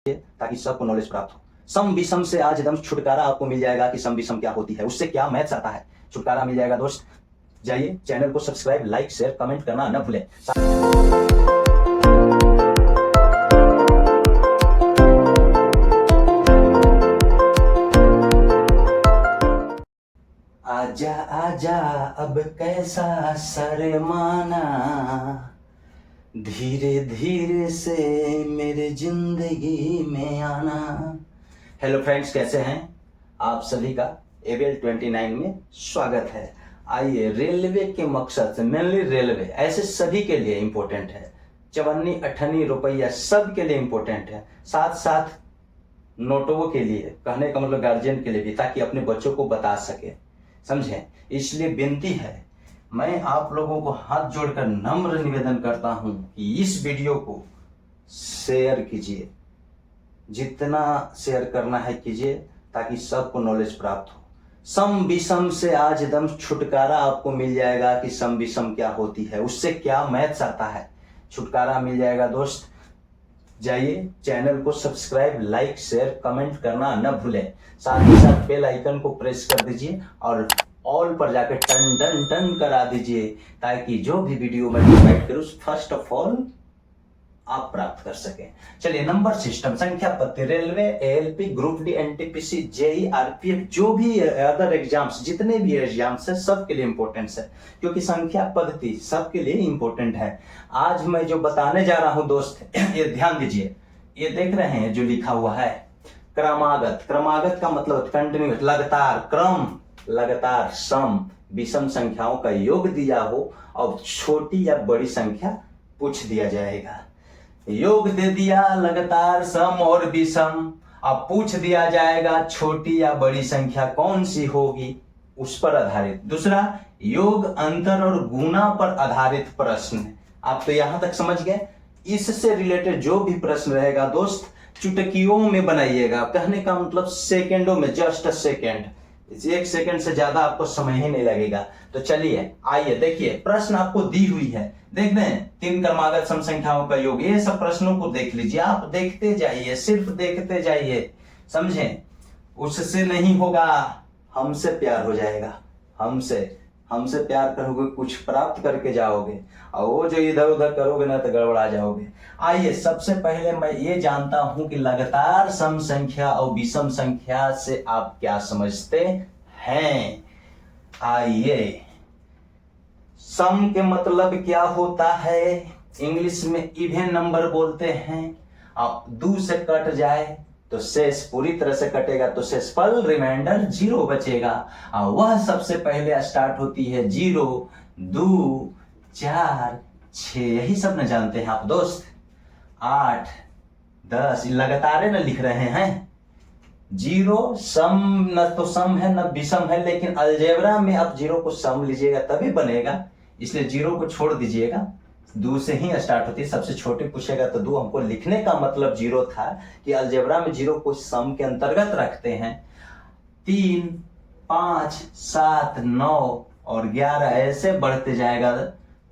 ताकि सबको नॉलेज प्राप्त हो। सम विषम से आज एकदम छुटकारा आपको मिल जाएगा कि सम विषम क्या होती है, उससे क्या मैथ्स आता है, छुटकारा मिल जाएगा दोस्त। जाइए चैनल को सब्सक्राइब, लाइक, शेयर, कमेंट करना न भूलें। आजा आजा अब कैसा शर्माना, धीरे धीरे से मेरे जिंदगी में आना। हेलो फ्रेंड्स, कैसे हैं आप सभी का एबीएल 29 में स्वागत है। आइए, रेलवे के मकसद से, मेनली रेलवे ऐसे सभी के लिए इम्पोर्टेंट है, चवन्नी अठन्नी रुपया सब के लिए इम्पोर्टेंट है, साथ साथ नोटों के लिए, कहने का मतलब गार्जियन के लिए भी, ताकि अपने बच्चों को बता सके, समझें। इसलिए विनती है, मैं आप लोगों को हाथ जोड़कर नम्र निवेदन करता हूं कि इस वीडियो को शेयर कीजिए, जितना शेयर करना है कीजिए, ताकि सबको नॉलेज प्राप्त हो। सम विषम से आज एकदम छुटकारा आपको मिल जाएगा कि सम विषम क्या होती है, उससे क्या मैथ्स आता है, छुटकारा मिल जाएगा दोस्त। जाइए चैनल को सब्सक्राइब, लाइक, शेयर, कमेंट करना न भूलें। साथ ही साथ बेल आइकन को प्रेस कर दीजिए और ऑल पर जाकर टन टन टन करा दीजिए, ताकि जो भी वीडियो मैं प्रोवाइड करूं फर्स्ट ऑफ ऑल आप प्राप्त कर सकें। चलिए, नंबर सिस्टम, संख्या पद्धति, railway, ALP, group D, NTPC, JE, RPF, जो भी अदर एग्जाम्स, जितने भी एग्जाम्स है सबके लिए इंपॉर्टेंस है, क्योंकि संख्या पद्धति सबके लिए इंपॉर्टेंट है। आज मैं जो बताने जा रहा हूं दोस्त, ये ध्यान दीजिए, ये देख रहे हैं जो लिखा हुआ है क्रमागत। क्रमागत का मतलब कंटिन्यूस, लगातार, क्रम, लगातार, सम, विषम संख्याओं का योग दिया हो और छोटी या बड़ी संख्या पूछ दिया जाएगा। योग दे दिया लगातार, सम और विषम, अब पूछ दिया जाएगा छोटी या बड़ी संख्या कौन सी होगी, उस पर आधारित। दूसरा, योग, अंतर और गुणा पर आधारित प्रश्न। आप तो यहां तक समझ गए। इससे रिलेटेड जो भी प्रश्न रहेगा दोस्त, चुटकियों में बनाइएगा, कहने का मतलब सेकेंडों में, जस्ट सेकेंड, 1 सेकेंड से ज्यादा आपको समय ही नहीं लगेगा। तो चलिए आइए देखिए, प्रश्न आपको दी हुई है, देख रहे हैं, 3 क्रमागत सम संख्याओं का योग। ये सब प्रश्नों को देख लीजिए, आप देखते जाइए, सिर्फ देखते जाइए, समझें। उससे नहीं होगा, हमसे प्यार हो जाएगा, हमसे प्यार करोगे कुछ प्राप्त करके जाओगे, और वो जो इधर उधर करोगे ना तो गड़बड़ा जाओगे। आइए, सबसे पहले मैं ये जानता हूं कि लगातार सम संख्या और विषम संख्या से आप क्या समझते हैं। आइए, सम के मतलब क्या होता है, इंग्लिश में इवन नंबर बोलते हैं। अब 2 से कट जाए तो शेष पूरी तरह से कटेगा, तो शेषफल रिमाइंडर 0 बचेगा, और वह सबसे पहले स्टार्ट होती है 0, 2, 4, 6, यही सब न जानते हैं आप दोस्त। 8, 10 लगातार न लिख रहे हैं। 0 सम, न तो सम है न विषम है, लेकिन अलजेब्रा में आप 0 को सम लीजिएगा तभी बनेगा, इसलिए 0 को छोड़ दीजिएगा। 2 से ही स्टार्ट होती है, सबसे छोटे पूछेगा तो 2। हमको लिखने का मतलब 0 था कि अलजेब्रा में 0 को सम के अंतर्गत रखते हैं। 3, 5, 7, 9 और 11 ऐसे बढ़ते जाएगा,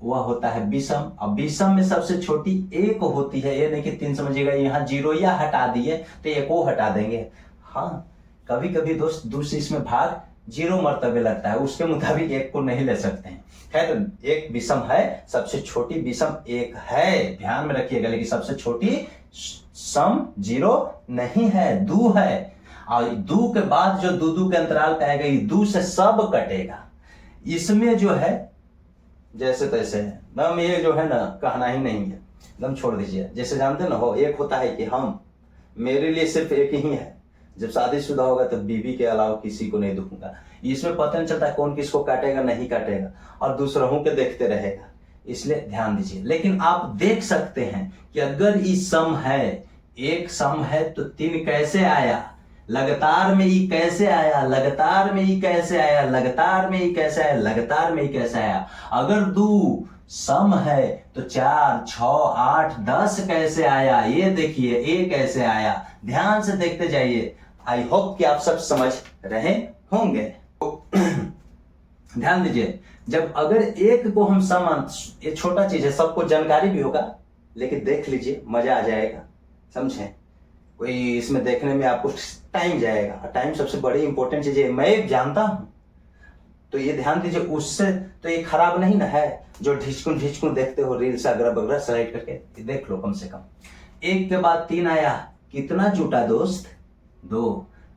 वह होता है विषम। अब विषम में सबसे छोटी 1 होती है, ये नहीं कि 3 समझिएगा, यहाँ 0 या हटा दिए तो 1 को हटा देंगे। हाँ, कभी कभी दोस्त 2 से इसमें भाग 0 मर्तबे लगता है, उसके मुताबिक 1 को नहीं ले सकते हैं। खैर, 1 विषम है, सबसे छोटी विषम 1 है, ध्यान में रखिएगा, लेकिन सबसे छोटी सम 0 नहीं है, 2 है। और 2 के बाद जो 2 के अंतराल पे आएगा, 2 से सब कटेगा। इसमें जो है जैसे तैसे है, दम ये जो है ना, कहना ही नहीं है, दम छोड़ दीजिए। जैसे जानते ना हो, एक होता है कि हम, मेरे लिए सिर्फ एक ही है, जब शादीशुदा होगा तो बीवी के अलावा किसी को नहीं दुखूंगा। इसमें पता नहीं चलता कौन किसको काटेगा नहीं काटेगा, और दूसरों के देखते रहेगा, इसलिए ध्यान दीजिए। लेकिन आप देख सकते हैं कि अगर ये सम है, एक सम है, तो 3 कैसे आया, लगातार में ये कैसे आया, लगातार में ये कैसे आया, लगातार में ये कैसे आया, लगातार में ये कैसे आया। अगर 2 सम है तो 4, 6, 8, 10 कैसे आया, ये देखिए, 1 कैसे आया। ध्यान से देखते जाइए। आई होप कि आप सब समझ रहे होंगे। ध्यान दीजिए, जब अगर 1 को हम सम, ये छोटा चीज है, सबको जानकारी भी होगा, लेकिन देख लीजिए, मजा आ जाएगा, समझे। कोई इसमें देखने में आपको टाइम जाएगा। टाइम सबसे बड़ी इंपॉर्टेंट चीज है, मैं जानता हूं। तो ये ध्यान दीजिए, उससे तो ये खराब नहीं ना है जो ढिचकुन ढिचकुन देखते हो रील्स अगैरह वगैरह स्लाइड करके, देख लो कम से कम। 1 के बाद 3 आया, कितना जुटा दोस्त? 2।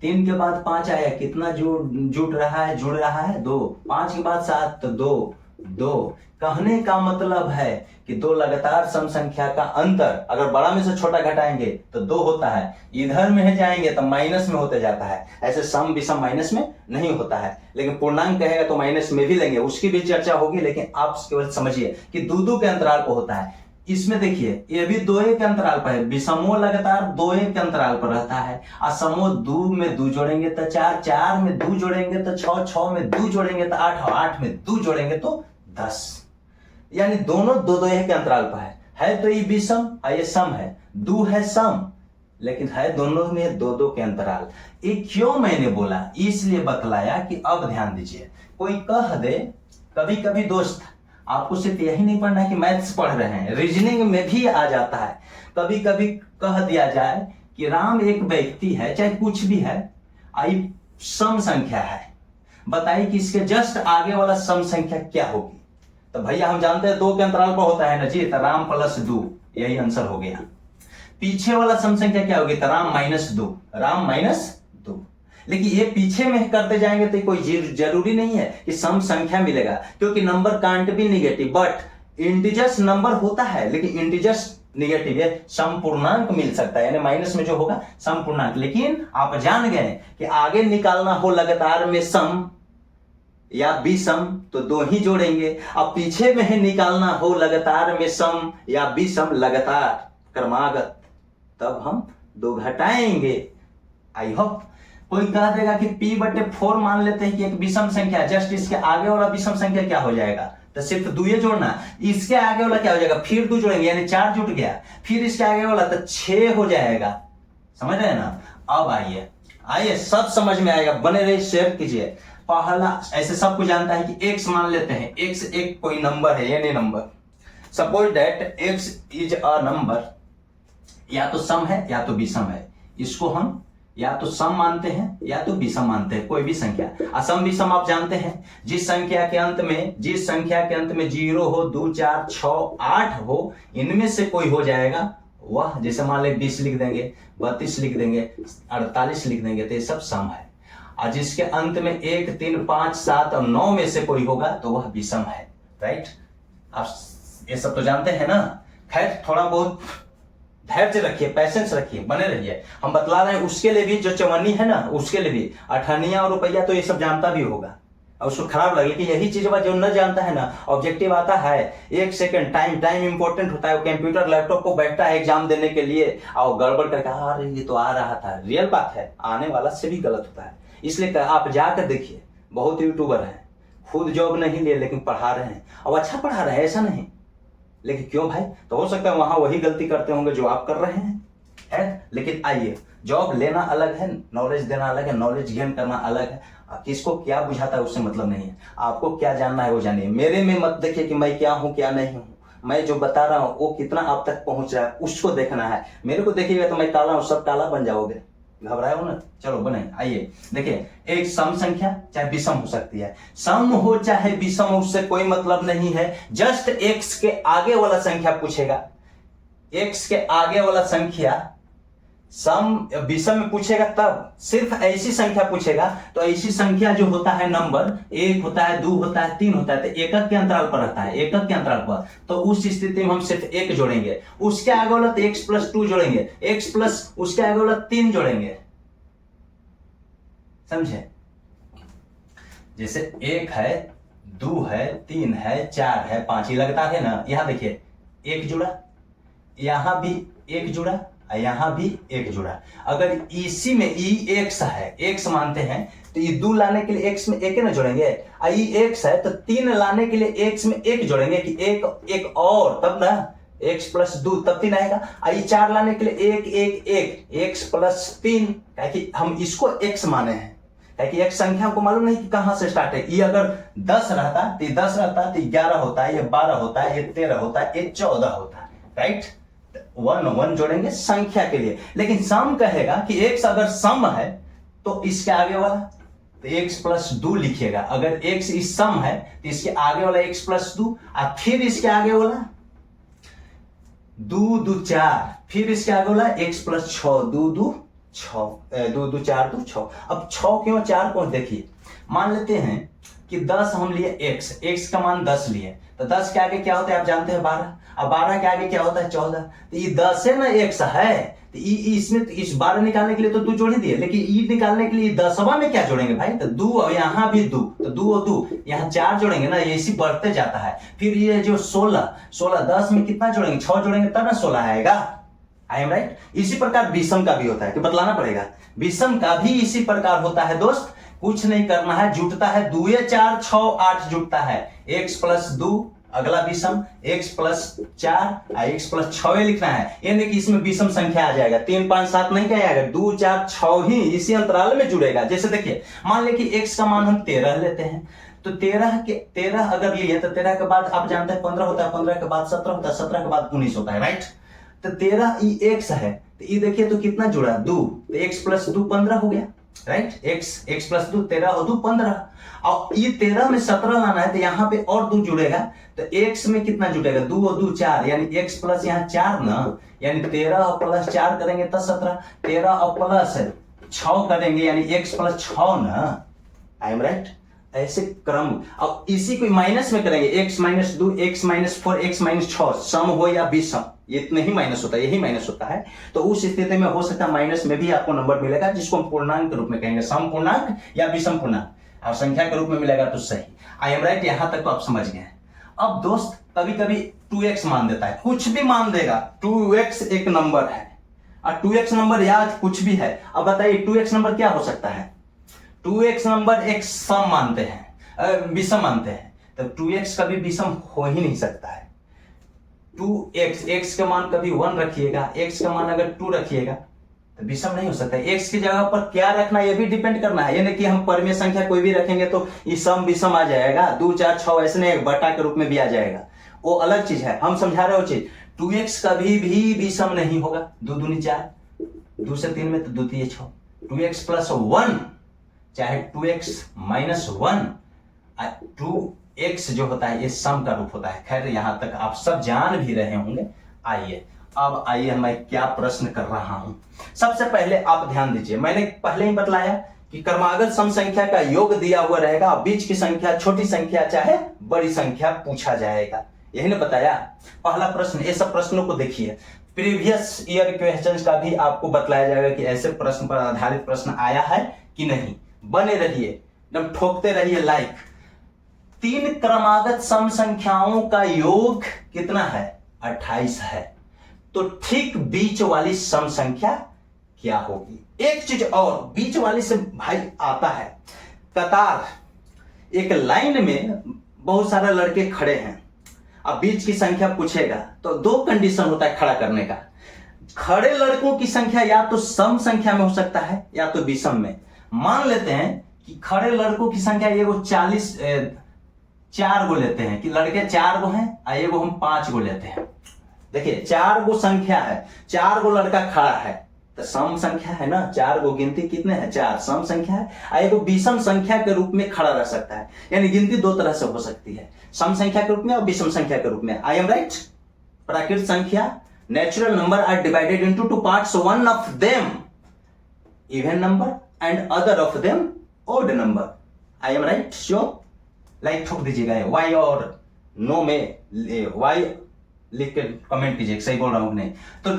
3 के बाद 5 आया, कितना जुड़ रहा है? 2। 5 के बाद 7, तो 2। कहने का मतलब है कि 2 लगातार सम संख्या का अंतर अगर बड़ा में से छोटा घटाएंगे तो 2 होता है, इधर में जाएंगे तो माइनस में होते जाता है। ऐसे सम विषम माइनस में नहीं होता है, लेकिन पूर्णांक कहेगा तो माइनस में भी लेंगे, उसकी भी चर्चा होगी। लेकिन आप केवल समझिए कि 2 के अंतराल पर होता है। इसमें देखिए ये भी 2 के अंतराल पर है, विषमो लगातार 2 के अंतराल पर रहता है। असमो 2 में 2 जोड़ेंगे तो 4, 4 में 2 जोड़ेंगे तो 6, 6 में 2 जोड़ेंगे तो 8, 8 में 2 जोड़ेंगे तो 10। यानी दोनों 2 के अंतराल पर है तो ये विषम और ये सम है। 2 है सम, लेकिन है दोनों में 2 के अंतराल। ये क्यों मैंने बोला, इसलिए बतलाया कि अब ध्यान दीजिए। कोई कह दे, कभी कभी दोस्त आपको सिर्फ यही नहीं पढ़ना है कि मैथ्स पढ़ रहे हैं, रीजनिंग में भी आ जाता है। कभी कभी कह दिया जाए कि राम एक व्यक्ति है, चाहे कुछ भी है, आई सम संख्या है, बताइए कि इसके जस्ट आगे वाला सम संख्या क्या होगी? तो भैया हम जानते हैं 2 के अंतराल पर होता है ना जी, तो राम प्लस 2, यही आंसर हो गया। पीछे वाला सम संख्या क्या होगी? तो राम माइनस 2, राम माइनस 2। लेकिन ये पीछे में करते जाएंगे तो कोई जरूरी नहीं है कि सम संख्या मिलेगा, क्योंकि number can't be negative, but integers number होता है, लेकिन इंटीजर्स निगेटिव है, संपूर्णांक मिल सकता है, यानी माइनस में जो होगा संपूर्णांक। लेकिन आप जान गए कि आगे निकालना हो लगातार में सम या विषम तो 2 ही जोड़ेंगे, अब पीछे में निकालना हो लगातार में सम या विषम लगातार क्रमागत, तब हम 2 घटाएंगे। आई होप कोई कह देगा कि p/4 मान लेते हैं कि एक विषम संख्या, जस्ट इसके आगे वाला विषम संख्या क्या हो जाएगा? तो सिर्फ 2 जोड़ना, इसके आगे वाला क्या हो जाएगा? फिर 2 जोड़ेंगे, यानी 4 जुट गया, फिर इसके आगे वाला तो 6 हो जाएगा। समझ रहे हैं ना? अब आइए सब समझ में आएगा, बने रहिए, शेयर कीजिए। पहला, ऐसे सबको जानता है कि x मान लेते हैं, x एक कोई नंबर है, यानी number. Suppose that x is a number, या तो सम है या तो विषम है। इसको हम या तो सम मानते हैं या तो विषम मानते हैं, कोई भी संख्या। असम विषम आप जानते हैं, जिस संख्या के अंत में 0 हो, 2, 4, 6, 8 हो, इनमें से कोई हो जाएगा वह, जैसे मान ले 20 लिख देंगे, 32 लिख देंगे, 48 लिख देंगे, तो ये सब सम है। और जिसके अंत में 1, 3, 5, 7 और 9 में से कोई होगा तो वह विषम है। राइट, आप ये सब तो जानते हैं ना। खैर थोड़ा बहुत धैर्य रखिए, पैसेंस रखिए, बने रहिए। हम बतला रहे हैं उसके लिए भी, जो चवन्नी है ना उसके लिए भी, अठनिया और रुपया तो ये सब जानता भी होगा, और उसको खराब लगे कि यही चीज जो न जानता है ना, ऑब्जेक्टिव आता है 1 सेकंड, टाइम इंपॉर्टेंट होता है। कंप्यूटर लैपटॉप को बैठता है एग्जाम देने के लिए और गड़बड़ करके अरे ये तो आ रहा था, रियल बात है, आने वाला से भी गलत होता है। इसलिए आप जाकर देखिए, बहुत यूट्यूबर हैं, खुद जॉब नहीं लिए लेकिन पढ़ा रहे हैं, और अच्छा पढ़ा रहे हैं, ऐसा नहीं। लेकिन क्यों भाई? तो हो सकता है वहां वही गलती करते होंगे जो आप कर रहे हैं, है? लेकिन आइए, जॉब लेना अलग है, नॉलेज देना अलग है, नॉलेज गेन करना अलग है। किसको क्या बुझाता है उससे मतलब नहीं है, आपको क्या जानना है वो जानिए। मेरे में मत देखिए कि मैं क्या हूं क्या नहीं हूं, मैं जो बता रहा हूं वो कितना आप तक पहुंच रहा है उसको देखना है। मेरे को देखिएगा तो मैं काला हूं, सब काला बन जाओगे, घबराए हो ना? चलो बने, आइए देखिए, एक सम संख्या चाहे विषम हो सकती है, सम हो चाहे विषम, उससे कोई मतलब नहीं है। जस्ट x के आगे वाला संख्या पूछेगा, x के आगे वाला संख्या सम विषम में पूछेगा, तब सिर्फ ऐसी संख्या पूछेगा। तो ऐसी संख्या जो होता है नंबर, 1 होता है, 2 होता है, 3 होता है, तो एकक के अंतराल पर रहता है, एकक के अंतराल पर। तो उस स्थिति में हम सिर्फ 1 जोड़ेंगे, उसके आगे वाला तो x+2 जोड़ेंगे, x प्लस उसके आगे वाला 3 जोड़ेंगे। समझे? जैसे 1 है, 2 है, 3 है, 4 है, 5 ही लगता है ना। यहां देखिए 1 जुड़ा, यहां भी 1 जुड़ा, यहां भी 1 जुड़ा। अगर इसी में x है, x मानते हैं, तो ये 2 लाने के लिए x में 1 ना जोड़ेंगे, x है तो 3 लाने के लिए x में 1 जोड़ेंगे कि 1 और, तब ना x+2 तब 3 आएगा। 4 लाने के लिए 1 x+3, कि हम इसको x माने हैं, कि एक संख्या को मालूम नहीं कि कहां से स्टार्ट है। ये अगर 10 रहता तो 10 रहता, तो 11 होता है, ये 12 होता है, ये 13 होता है, ये 14 होता है। राइट, वन वन जोड़ेंगे संख्या के लिए, लेकिन सम कहेगा कि x अगर सम है तो इसके आगे वाला तो x प्लस 2 लिखिएगा। अगर x इस सम है तो इसके आगे वाला x प्लस 2 और फिर इसके आगे वाला 2 2 4, फिर इसके आगे वाला x प्लस 6 2 2 6 2 2 4 2 6। अब 6 क्यों 4 क्यों, देखिए मान लेते हैं कि 10 हम लिए x का मान 10 लिए, तो 10 के आगे क्या होता है आप जानते हैं 12, अब 12 के आगे क्या होता है 14, तो ये 10 है ना x है, तो इसमें तो इस 12 निकालने के लिए तो 2 जोड़ ही दिए, लेकिन ई निकालने के लिए 10वां में क्या जोड़ेंगे भाई, तो 2 और यहाँ भी 2, तो 2 और 2 यहाँ 4 जोड़ेंगे ना, ये इसी बढ़ते जाता है। फिर ये जो 16 10 में कितना जोड़ेंगे 6 जोड़ेंगे तब ना 16 आएगा। आई एम राइट। इसी प्रकार विषम का भी होता है, कि बतलाना पड़ेगा, विषम का भी इसी प्रकार होता है दोस्त। कुछ नहीं करना है, जुटता है 2 4 6 8 जुटता है, x प्लस 2 अगला विषम, x प्लस 4 x प्लस 6 लिखना है, यानी कि इसमें विषम संख्या आ जाएगा, 3 5 7 नहीं क्या आएगा, 2 4 6 ही इसी अंतराल में जुड़ेगा। जैसे देखिए मान ले कि x का मान हम 13 लेते हैं, तो 13 अगर लिए तो 13 के बाद आप जानते हैं 15 होता है, 15 के बाद 17 होता है, 17 के बाद 19 होता है, राइट। तो 13 ये x है, तो ये देखिए तो कितना जुड़ा 2, तो x प्लस 2 15 हो गया, राइट। x प्लस 2 13 और 2 15, और ये 13 में 17 लाना है तो यहाँ पे और 2 जुड़ेगा, तो x में कितना जुड़ेगा 2 और 2 4, यानी x प्लस यहाँ 4 ना, यानी 13 और प्लस 4 करेंगे तो 17, 13 और प्लस 6 करेंगे यानी x प्लस 6 ना। आई एम राइट। ऐसे क्रम, अब इसी को माइनस में करेंगे, x minus 2 x minus 4 x minus 6, सम हो या विषम, ये इतना ही माइनस होता है, यही माइनस होता है। तो उस स्थिति में हो सकता है माइनस में भी आपको नंबर मिलेगा, जिसको हम पूर्णांक के रूप में कहेंगे, सम पूर्णांक या विषम पूर्णांक, और संख्या के रूप में मिलेगा तो सही। आई एम राइट। यहां तक तो आप समझ गए। अब दोस्त कभी कभी 2x मान देता है, कुछ भी मान देगा, 2x एक नंबर है और 2x नंबर या कुछ भी है। अब बताइए 2x नंबर क्या हो सकता है, 2x नंबर एक सम मानते हैं, विषम मानते हैं, तो 2x कभी विषम हो ही नहीं सकता है। 2x, x का मान कभी 1 रखिएगा, x का मान अगर 2 रखिएगा तो विषम नहीं हो सकता है। x की जगह पर क्या रखना है ये भी डिपेंड करना है, यानी कि हम परिमेय संख्या कोई भी रखेंगे तो ये सम विषम आ जाएगा, 2 4 6 ऐसे नहीं, बटा के रूप में भी आ जाएगा, वो अलग चीज है। हम समझा रहे हो चीज, 2x कभी भी विषम नहीं होगा, 2 दूनी 4, 2 से 3 में तो 2 3 6, 2x प्लस 1 चाहे 2x माइनस 1, 2x जो होता है ये सम का रूप होता है। खैर यहां तक आप सब जान भी रहे होंगे। आइए अब आइए मैं क्या प्रश्न कर रहा हूं। सबसे पहले आप ध्यान दीजिए, मैंने पहले ही बतलाया कि क्रमागत सम संख्या का योग दिया हुआ रहेगा, बीच की संख्या छोटी संख्या चाहे बड़ी संख्या पूछा जाएगा, यही ना बताया। पहला प्रश्न, ये सब प्रश्नों को देखिए, प्रीवियस ईयर क्वेश्चंस का भी आपको बतलाया जाएगा कि ऐसे प्रश्न पर आधारित प्रश्न आया है कि नहीं। बने रहिए, एकदम ठोकते रहिए लाइक। 3 क्रमागत सम संख्याओं का योग कितना है, 28 है, तो ठीक बीच वाली सम संख्या क्या होगी। एक चीज और, बीच वाली से भाई आता है, कतार, एक लाइन में बहुत सारे लड़के खड़े हैं, अब बीच की संख्या पूछेगा तो 2 कंडीशन होता है खड़ा करने का। खड़े लड़कों की संख्या या तो सम संख्या में हो सकता है या तो विषम में। मान लेते हैं कि खड़े लड़कों की संख्या ये 4 गो लेते हैं, कि लड़के 4 गो हैं और ये हम 5 गो लेते हैं। देखिए 4 गो संख्या है, 4 गो लड़का खड़ा है तो सम संख्या है ना, 4 गो गिनती कितने हैं 4, सम संख्या है, और एक विषम संख्या के रूप में खड़ा रह सकता है। यानी गिनती 2 तरह से हो सकती है, सम संख्या के रूप में और विषम संख्या के रूप में। आई एम राइट। प्राकृत संख्या, natural number are divided into 2 parts, one of them even number and other of them odd number. I am right. Sure, like ठोक दीजिएगा, वाई और नो में वाई लिख के कमेंट कीजिए सही बोल रहा हूं नहीं। तो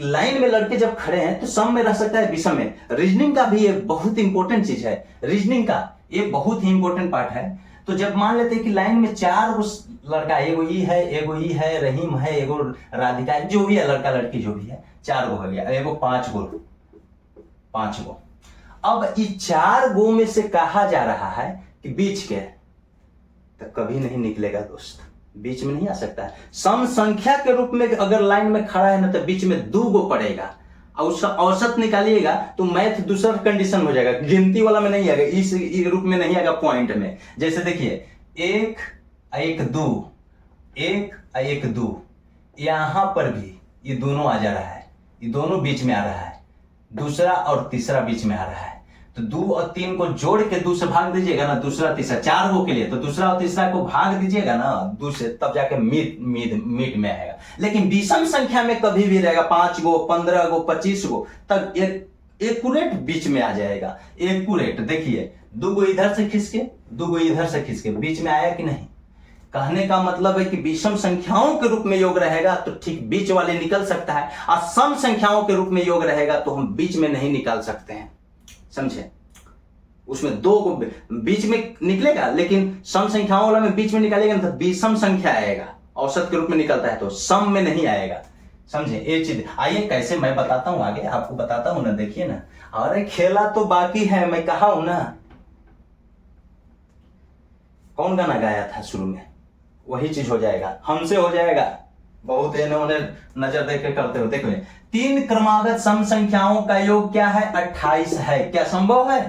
लाइन में लड़के जब खड़े हैं तो सम में रह सकता है, विषम में। रीजनिंग का भी ये बहुत इंपॉर्टेंट चीज है, रीजनिंग का ये बहुत ही इंपॉर्टेंट पार्ट है। तो जब मान लेते हैं कि लाइन में 4 गो लड़का, एगो ई है, एगो ई है, रहीम है, एगो राधिका है, जो भी है लड़का लड़की जो भी है, 4 गो हो गया, एगो 5 गो। अब इस 4 गो में से कहा जा रहा है कि बीच के, तो कभी नहीं निकलेगा दोस्त, बीच में नहीं आ सकता है। सम संख्या के रूप में अगर लाइन में खड़ा है ना तो बीच में 2 गो पड़ेगा, और उसका औसत निकालिएगा तो मैथ दूसरा कंडीशन हो जाएगा, गिनती वाला में नहीं आएगा, इस रूप में नहीं आएगा, पॉइंट में। जैसे देखिए 1 1 2, 1 1 2, यहां पर भी ये दोनों आ जा रहा है, ये दोनों बीच में आ रहा है, दूसरा और तीसरा बीच में आ रहा है। तो 2 और 3 को जोड़ के 2 से भाग दीजिएगा ना, दूसरा तीसरा 4 गो के लिए, तो दूसरा और तीसरा को भाग दीजिएगा ना 2 से, तब जाके मीट में आएगा। लेकिन विषम संख्या में कभी भी रहेगा 5 गो 15 गो 25 गो तक एक्यूरेट बीच में आ जाएगा। एक्यूरेट देखिए, 2 गो इधर से खिसके 2 गो इधर से खिसके, बीच में आया कि नहीं। कहने का मतलब है कि विषम संख्याओं के रूप में योग रहेगा तो ठीक बीच वाले निकल सकता है, और सम संख्याओं के रूप में योग रहेगा तो हम बीच में नहीं निकाल सकते हैं, समझे। उसमें 2 को बीच में निकलेगा, लेकिन सम संख्याओं वाला में बीच में निकालेगा तो विषम संख्या आएगा, औसत के रूप में निकलता है तो सम में नहीं आएगा, समझे। ये चीज आइए कैसे मैं बताता हूं, आगे आपको बताता हूं ना, देखिए ना। अरे खेला तो बाकी है, मैं कहा हूं ना। कौन गाना गाया था शुरू में, वही चीज हो जाएगा, हमसे हो जाएगा। बहुत इन्होंने नजर देख के करते हो। देखो 3 क्रमागत सम संख्याओं का योग क्या है, 28 है। क्या संभव है?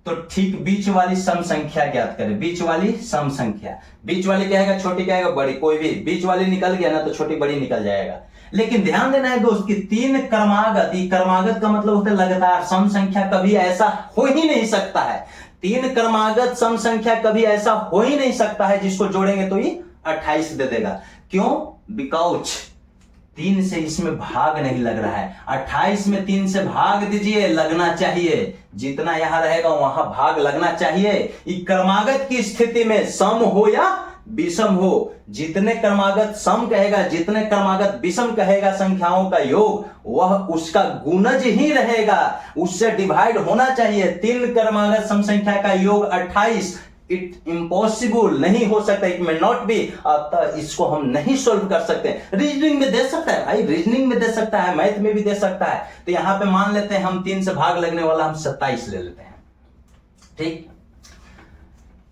तो ठीक बीच वाली सम संख्या ज्ञात करें। बीच वाली सम संख्या, बीच वाली क्या है, छोटी क्या है, बड़ी, कोई भी बीच वाली निकल गया ना तो छोटी बड़ी निकल जाएगा। लेकिन ध्यान देना है दोस्त कि 3 क्रमागत, क्रमागत का मतलब होता है लगातार, सम संख्या कभी ऐसा हो ही नहीं सकता है। 3 क्रमागत सम संख्या कभी ऐसा हो ही नहीं सकता है जिसको जोड़ेंगे तो ये 28 दे देगा। क्यों? बिकॉज 3 से इसमें भाग नहीं लग रहा है। 28 में 3 से भाग दीजिए, लगना चाहिए, जितना यहां रहेगा वहां भाग लगना चाहिए। क्रमागत की स्थिति में सम हो या विषम हो, जितने क्रमागत सम कहेगा, जितने क्रमागत विषम कहेगा संख्याओं का योग, वह उसका गुणज ही रहेगा, उससे डिवाइड होना चाहिए। 3 क्रमागत सम संख्या का योग 28, इट इम्पॉसिबल, नहीं हो सकता, इट मे नॉट बी। अतः इसको हम नहीं सोल्व कर सकते। रीजनिंग में दे सकता है भाई, रीजनिंग में दे सकता है, मैथ में भी दे सकता है। तो यहां पे मान लेते हैं हम 3 से भाग लगने वाला हम 27 ले लेते हैं, ठीक।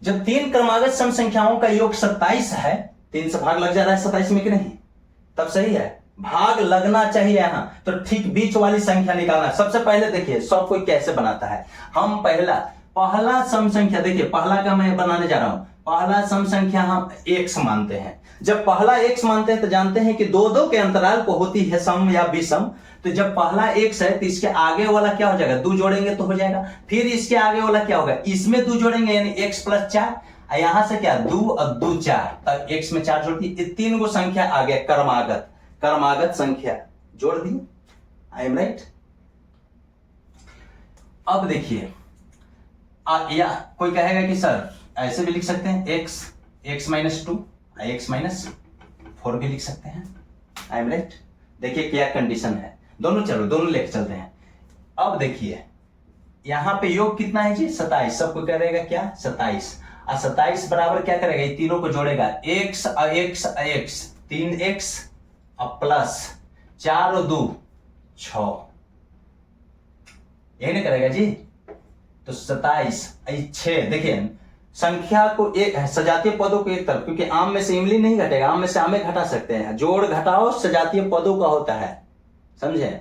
जब 3 क्रमागत सम संख्याओं का योग 27 है, 3 से भाग लग जा रहा है 27 में कि नहीं, तब सही है, भाग लगना चाहिए यहां। तो ठीक बीच वाली संख्या निकालना। सबसे पहले देखिए सब कोई कैसे बनाता है। हम पहला सम संख्या, देखिए पहला का मैं बनाने जा रहा हूं। पहला सम संख्या हम x मानते हैं। जब पहला x मानते हैं तो जानते हैं कि 2-2 के अंतराल को होती है सम या विषम। तो जब पहला x है तो इसके आगे वाला क्या हो जाएगा, 2 जोड़ेंगे तो हो जाएगा। फिर इसके आगे वाला क्या होगा, इसमें 2 जोड़ेंगे यानी x + 4, यहां से क्या 2 और 2 4, तब x में 4 जोड़ दिए। ये 3 गो संख्या आ गया क्रमागत संख्या, जोड़ दिए। आई एम राइट। अब देखिए या कोई कहेगा कि सर ऐसे भी लिख सकते हैं, x -2 x -4 भी लिख सकते हैं। आई एम राइट। देखिए क्या कंडीशन है, दोनों लेके चलते हैं। अब देखिए यहां पे योग कितना है जी, 27। सबको करेगा क्या, 27। और 27 बराबर क्या करेगा, ये तीनों को जोड़ेगा, x और x और x, 3x और प्लस 4 और 2 6, यही ना करेगा जी। तो 27 6, देखिए संख्या को एक सजातीय पदों को एक तरफ, क्योंकि आम में से इमली नहीं घटेगा, आम में से आमे घटा सकते हैं, जोड़ घटाओ सजातीय पदों का होता है, समझे।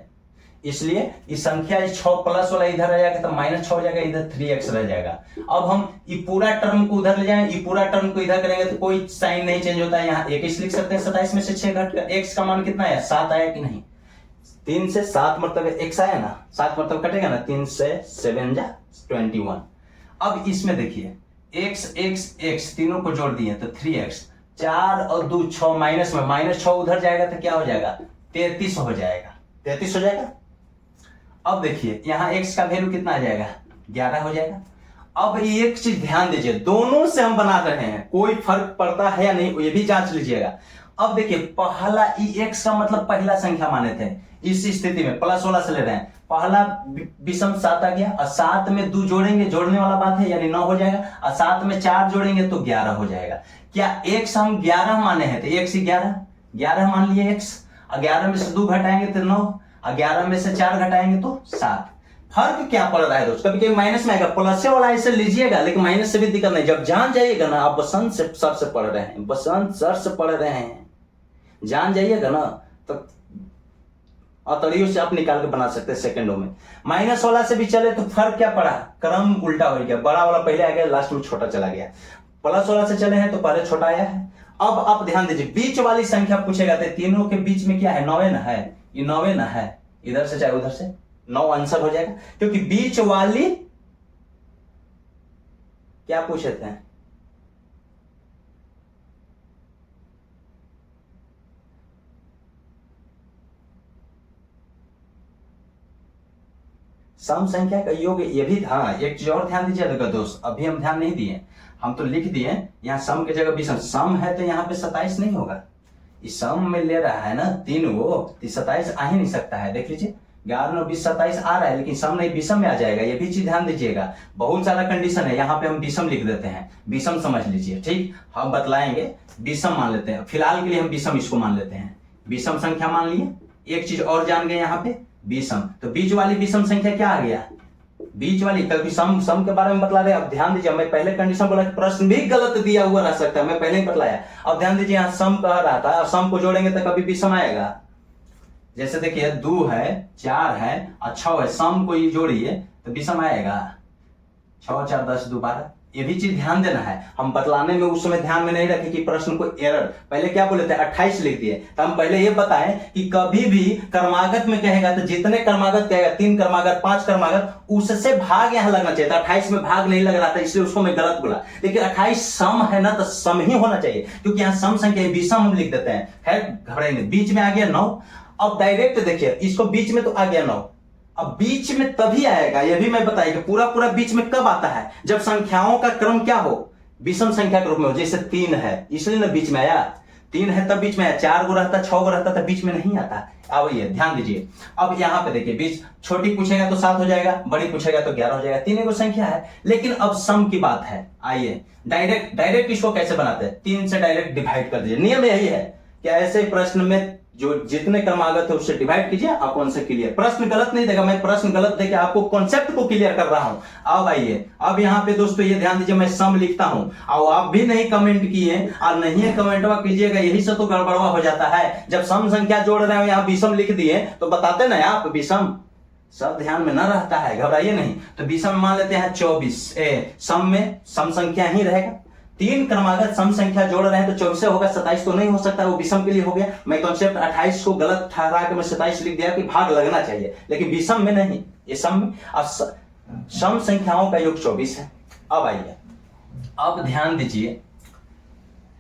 इसलिए इस संख्या 6 प्लस वाला इधर आ जाएगा तो -6 हो जाएगा, इधर 3x रह जाएगा। अब हम ये पूरा टर्म को उधर ले जाएं, ये पूरा टर्म को इधर करेंगे तो कोई साइन नहीं चेंज होता है, यहाँ 21 लिख सकते हैं। 27 में से 6 घट कर x का मान कितना है, 7 आया कि नहीं। 3 से 7 मतलब x आया ना, 7 मतलब कटेगा ना, 3 से 7 जा 21। अब इसमें देखिए x तीनों को जोड़ दिए तो 3x, 4 और 2 6, माइनस में -6 उधर जाएगा तो क्या हो जाएगा, 33 हो जाएगा, 33 हो जाएगा। अब देखिए यहाँ x का वैल्यू कितना आ जाएगा, 11 हो जाएगा। अब एक चीज ध्यान दीजिए, दोनों से हम बना रहे हैं, कोई फर्क पड़ता है या नहीं ये भी जांच लीजिएगा। अब देखिए पहला x का मतलब पहला संख्या माने थे, इस स्थिति में प्लस वाला से ले रहे हैं। पहला विषम 7 आ गया, और 7 में 2 जोड़ेंगे, जोड़ने वाला बात है यानी 9 हो जाएगा, और 7 में 4 जोड़ेंगे तो 11 हो जाएगा। क्या x हम 11 माने हैं तो x 11 मान लिए x, और 11 में से 2 घटाएंगे तो 9, और 11 में से 4 घटाएंगे तो 7। फर्क क्या पड़ रहा है दोस्त, कभी कभी माइनस में आएगा, प्लस वाला ऐसे लीजिएगा, लेकिन माइनस से भी दिक्कत नहीं। जब जान जाइएगा ना, आप बसंत सर से पढ़ रहे हैं, बसंत सर से पढ़ रहे हैं, जान जाइएगा ना तो अतड़ियों से आप निकाल के बना सकते हैं सेकंडों में। माइनस वाला से भी चले तो फर्क क्या पड़ा, क्रम उल्टा हो गया, बड़ा वाला पहले आ गया, लास्ट में छोटा चला गया। प्लस वाला से चले हैं तो पहले छोटा आया है, अब आप ध्यान दीजिए, बीच वाली संख्या पूछेगा तो तीनों के बीच में क्या है, 9 ना है, ये 9 ना है, इधर से चाहे उधर से 9 आंसर हो जाएगा, क्योंकि बीच वाली क्या पूछे थे, सम संख्या का योग ये भी था। एक चीज और ध्यान दीजिएगा दोस्त, अभी हम ध्यान नहीं दिए, हम तो लिख दिए यहाँ सम की जगह विषम, सम है तो यहाँ पे 27 नहीं होगा, इस सम में ले रहा है ना 3 वो, 27 आ ही नहीं सकता है। देख लीजिए 11 9 20 27 आ रहा है, लेकिन सम नहीं विषम में आ जाएगा, ये भी चीज ध्यान दीजिएगा। बहुत सारा कंडीशन है, यहाँ पे हम विषम लिख देते हैं, विषम समझ लीजिए, ठीक, हम बतलाएंगे, विषम मान लेते हैं फिलहाल के लिए, हम विषम इसको मान लेते हैं, विषम संख्या मान लिए। एक चीज और जान गए यहाँ पे विषम, तो बीच वाली विषम संख्या क्या आ गया, बीच वाली, कभी सम के बारे में बतला रहे। अब ध्यान दीजिए, मैं पहले कंडीशन बोला कि प्रश्न भी गलत दिया हुआ रह सकता है, मैं पहले ही बतलाया। अब ध्यान दीजिए, यहाँ सम कह रहा था, और सम को जोड़ेंगे तो कभी विषम आएगा। जैसे देखिए 2 है 4 है और 6 है, सम को ये जोड़िए तो विषम आएगा, 6 4 10 2 12। ये भी चीज ध्यान देना है, हम बतलाने में उस समय ध्यान में नहीं रखे कि प्रश्न को एरर, पहले क्या बोले थे 28 लिख दिए, तो हम पहले ये बताएं कि कभी भी कर्मागत में कहेगा तो जितने कर्मागत कहेगा, 3 कर्मागत 5 कर्मागत, उससे भाग यहाँ लगना चाहिए था, 28 में भाग नहीं लग रहा था, इसलिए उसको मैं गलत बोला। लेकिन 28 सम है ना, तो सम ही होना चाहिए, क्योंकि यहाँ सम संख्या विषम हम लिख देते हैं। खैर घबराएंगे, बीच में आ गया 9, अब डायरेक्ट देखिए इसको बीच में तो आ गया 9, अब बीच में तभी आएगा, यह भी मैं बताइए पूरा पूरा बीच में कब आता है, जब संख्याओं का क्रम क्या हो, विषम संख्या के रूप में हो। जैसे 3 है इसलिए ना बीच में आया, 3 है तब बीच में आया, 4 गो रहता 6 गो रहता तब बीच में नहीं आता। अब ये ध्यान दीजिए, अब यहाँ पे देखिए बीच, छोटी पूछेगा तो 7 हो जाएगा, बड़ी पूछेगा तो 11 हो जाएगा, 3 को संख्या है। लेकिन अब सम की बात है, आइए डायरेक्ट इसको कैसे बनाते हैं, 3 से डायरेक्ट डिवाइड कर दीजिए। नियम यही है कि ऐसे प्रश्न में जो जितने क्रमागत है उससे डिवाइड कीजिए, आपको आंसर क्लियर। प्रश्न गलत नहीं देगा, मैं प्रश्न गलत देके आपको कॉन्सेप्ट को क्लियर कर रहा हूं। अब आइए, अब यहाँ पे दोस्तों ये ध्यान दीजिए, मैं सम लिखता हूं और आप भी नहीं कमेंट किए और नहीं कमेंटवा कीजिएगा, यही से तो गड़बड़वा हो जाता है। जब सम संख्या जोड़ रहे हो यहाँ विषम लिख दिए तो बताते ना आप विषम, सब ध्यान में न रहता है, घबराइए नहीं। तो विषम मान लेते हैं 24, सम में सम संख्या ही रहेगा, 3 क्रमागत सम संख्या जोड़ रहे हैं तो 24 होगा, 27 तो नहीं हो सकता, वो विषम के लिए हो गया। मैं कॉन्सेप्ट 28 को गलत ठहरा के मैं 27 लिख दिया कि भाग लगना चाहिए, लेकिन विषम में नहीं, ये सम में। अब सम संख्याओं का योग 24 है। अब आइए, अब ध्यान दीजिए,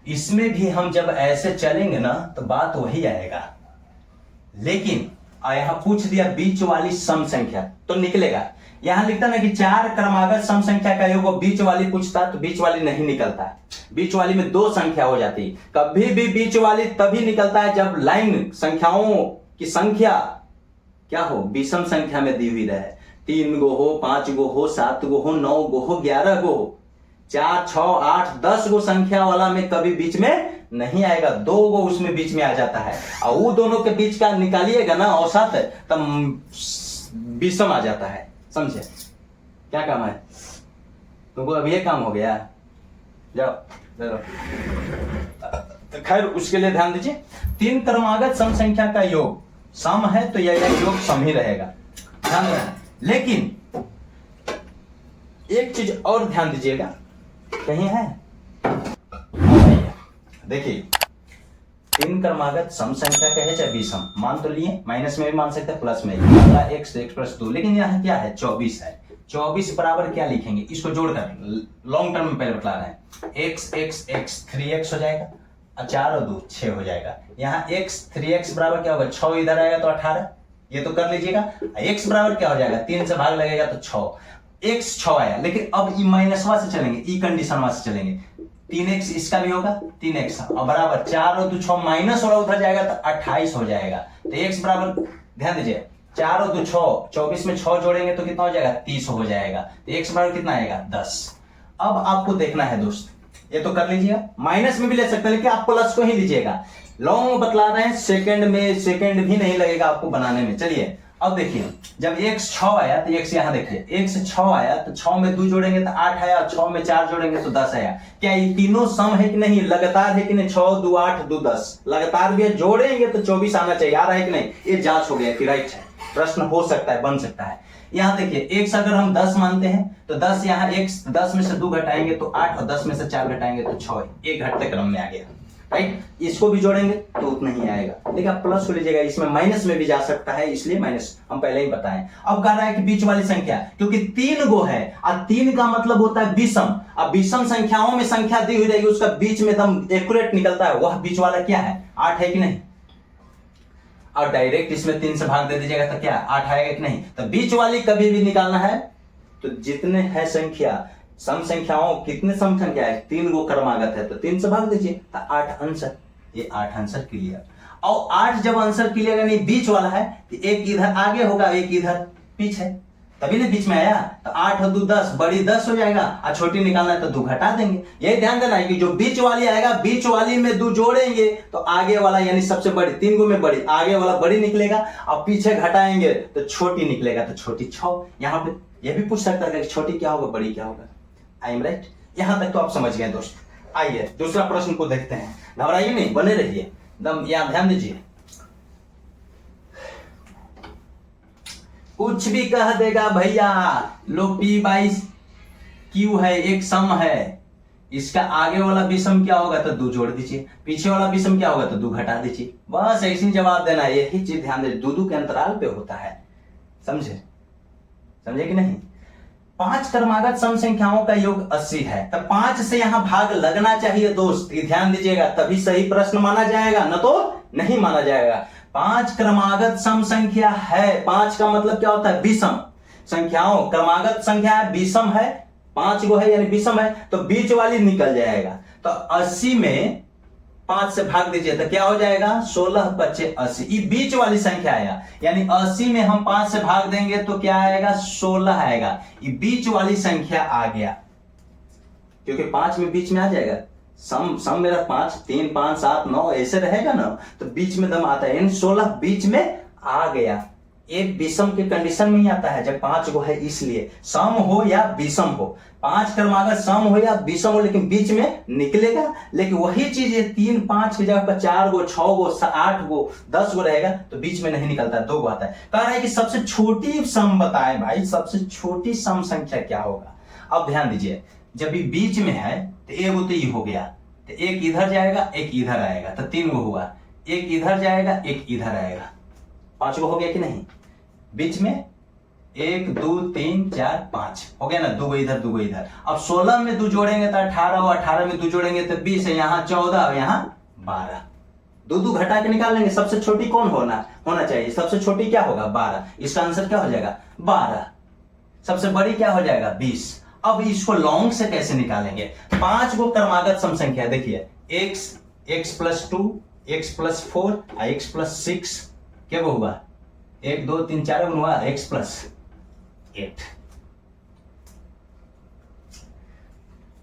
इसमें भी हम जब ऐसे चलेंगे ना तो बात वही आएगा, लेकिन यहां पूछ दिया बीच वाली सम संख्या तो निकलेगा। यहां लिखता ना कि 4 क्रमागत सम संख्या का योग, बीच वाली पूछता तो बीच वाली नहीं निकलता है, बीच वाली में 2 संख्या हो जाती। कभी भी बीच वाली तभी निकलता है जब लाइन संख्याओं की संख्या क्या हो, विषम संख्या में दी हुई रहे, 3 गो हो, 5 गो हो, 7 गो हो, 9 गो हो, 11 गो हो, 4 6 8 10 गो संख्या वाला में कभी बीच में नहीं आएगा, 2 गो उसमें बीच में आ जाता है, और वो दोनों के बीच का निकालिएगा ना औसत, तब विषम आ जाता है। समझे क्या काम है तुमको, अब ये काम हो गया, जाओ। तो खैर उसके लिए ध्यान दीजिए, 3 क्रमागत सम संख्या का योग सम है तो यह योग सम ही रहेगा, ध्यान रखना। लेकिन एक चीज और ध्यान दीजिएगा, कहीं है, देखिए 3 क्रमागत सम संख्या का है चाहे विषम, मान तो लिए, माइनस में भी मान सकते हैं प्लस में, x प्लस 2, लेकिन यहाँ क्या है 24 है, 24 बराबर क्या लिखेंगे, इसको जोड़कर लॉन्ग टर्म में पहले बता रहे हैं, x 3x हो जाएगा और 4 और 2 6 हो जाएगा। यहाँ x 3x बराबर क्या होगा, 6 इधर आएगा तो 18, ये तो कर लीजिएगा। x बराबर क्या हो जाएगा, 3 से भाग लगेगा तो 6, x 6 आया। लेकिन अब ई माइनसवा से चलेंगे, ई कंडीशन से चलेंगे, 3x इसका भी होगा 3x और बराबर 4 और 2 6, माइनस वाला उधर जाएगा तो 28 हो जाएगा। तो x बराबर ध्यान दीजिए, 4 और 2 6, 24 में 6 जोड़ेंगे तो कितना हो जाएगा 30 हो जाएगा। तो x बराबर कितना आएगा 10। अब आपको देखना है दोस्त, ये तो कर लीजिएगा, माइनस में भी ले सकते हैं लेकिन आप प्लस को ही लीजिएगा, लॉन्ग बतला रहे हैं, सेकंड भी नहीं लगेगा आपको बनाने में। चलिए अब देखिए, जब x 6 आया तो x यहाँ देखिए, x 6 आया तो 6 में 2 जोड़ेंगे तो 8 आया, 6 में 4 जोड़ेंगे तो 10 आया। क्या ये तीनों सम है कि नहीं, लगातार है कि नहीं, 6 2 8 2 10 लगातार भी है, जोड़ेंगे तो 24 आना चाहिए, आ रहा है कि नहीं, ये जांच हो गया कि राइट है, प्रश्न हो सकता है, बन सकता है। यहाँ देखिए x अगर हम 10 मानते हैं तो 10 यहाँ x 10 में से 2 घटाएंगे तो 8 और 10 में से 4 घटाएंगे तो 6, एक घटते क्रम में आ गया। राइट। इसको भी जोड़ेंगे तो उतना ही आएगा, लेकिन आप प्लस को लीजिएगा, इसमें माइनस में भी जा सकता है, इसलिए माइनस हम पहले ही बताएं। अब कह रहा है कि बीच वाली संख्या, क्योंकि 3 गो है और 3 का मतलब होता है विषम। अब विषम संख्याओं में संख्या दी हुई रहेगी, उसका बीच में एकदम एक्यूरेट निकलता है, वह बीच वाला क्या है, 8 है कि नहीं। और डायरेक्ट इसमें 3 से भाग दे दीजिएगा तो क्या 8 आएगा कि नहीं। तो बीच वाली कभी भी निकालना है तो जितने है संख्या, सम संख्याओं कितने सम संख्या है, 3 गो क्रमागत है तो 3 से भाग दीजिए तो 8 आंसर। ये 8 आंसर क्लियर। और 8 जब आंसर क्लियर यानी बीच वाला है तो एक इधर आगे होगा, एक इधर पीछे, तभी ना बीच में आया। तो 8 और 2 10, बड़ी 10 हो जाएगा और छोटी निकालना है तो 2 घटा देंगे। यही ध्यान देना है कि जो बीच वाली आएगा, बीच वाली में 2 जोड़ेंगे तो आगे वाला यानी सबसे बड़ी, 3 गो में बड़ी, आगे वाला बड़ी निकलेगा और पीछे घटाएंगे तो छोटी निकलेगा, तो छोटी 6। यहाँ पे यह भी पूछ सकता है कि छोटी क्या होगा, बड़ी क्या होगा। आई एम राइट। यहां तक तो आप समझ गए दोस्त। आइए दूसरा प्रश्न को देखते हैं, घबराइए नहीं, बने रहिए एकदम, यहां ध्यान दीजिए। कुछ भी कह देगा भैया, लो P/Q है, एक सम है, इसका आगे वाला विषम क्या होगा तो 2 जोड़ दीजिए, पीछे वाला विषम क्या होगा तो 2 घटा दीजिए, बस ऐसे जवाब देना है। यही चीज ध्यान दीजिए, 2 के अंतराल पे होता है, समझे कि नहीं। 5 क्रमागत सम संख्याओं का योग 80 है, तो 5 से यहां भाग लगना चाहिए दोस्त, ध्यान दीजिएगा, तभी सही प्रश्न माना जाएगा, न तो नहीं माना जाएगा। 5 क्रमागत सम संख्या है, 5 का मतलब क्या होता है, विषम संख्याओं, क्रमागत संख्या है, विषम है, 5 गो है यानी विषम है, तो बीच वाली निकल जाएगा। तो 80 में 5 से भाग दीजिए तो क्या हो जाएगा, 16 25 80, ये बीच वाली संख्या आएगा, यानी 80 में हम 5 से भाग देंगे तो क्या आएगा, 16 आएगा, ये बीच वाली संख्या आ गया, क्योंकि 5 में बीच में आ जाएगा। सम मेरा 5 3 5 7 9 ऐसे रहेगा ना, तो बीच में दम आता है, यानी 16 बीच में आ गया। एक विषम के कंडीशन में ही आता है जब 5 गो है, इसलिए सम हो या विषम हो, 5 क्रमागत सम हो या विषम हो, लेकिन बीच में निकलेगा। लेकिन वही चीज है 3 5 की जगह पर 4 गो 6 गो 8 गो 10 गो रहेगा तो बीच में नहीं निकलता, 2 गो आता है। कह रहा है कि सबसे छोटी सम बताएं भाई, सबसे छोटी सम संख्या क्या होगा। अब ध्यान दीजिए, जब ये बीच में है तो एगो तो ये हो गया, तो एक इधर जाएगा एक इधर आएगा, तो 3 गो हुआ, एक इधर जाएगा एक इधर आएगा, 5 गो हो गया कि नहीं। बीच में 1 2 3 4 5 हो गया ना, 2 गो इधर 2 गो इधर। अब 16 में 2 जोड़ेंगे तो 18 हो, 18 में 2 जोड़ेंगे तो 20 है, यहाँ 14 और यहाँ 12, 2 घटा के निकाल लेंगे। सबसे छोटी कौन होना चाहिए, सबसे छोटी क्या होगा, 12, इसका आंसर क्या हो जाएगा 12। सबसे बड़ी क्या हो जाएगा 20। अब इसको लॉन्ग से कैसे निकालेंगे, 5 गो क्रमागत सम संख्या, देखिए x + 2 x + 4 x + 6 क्या हुआ, 1 2 3 4 हुआ, x + 8,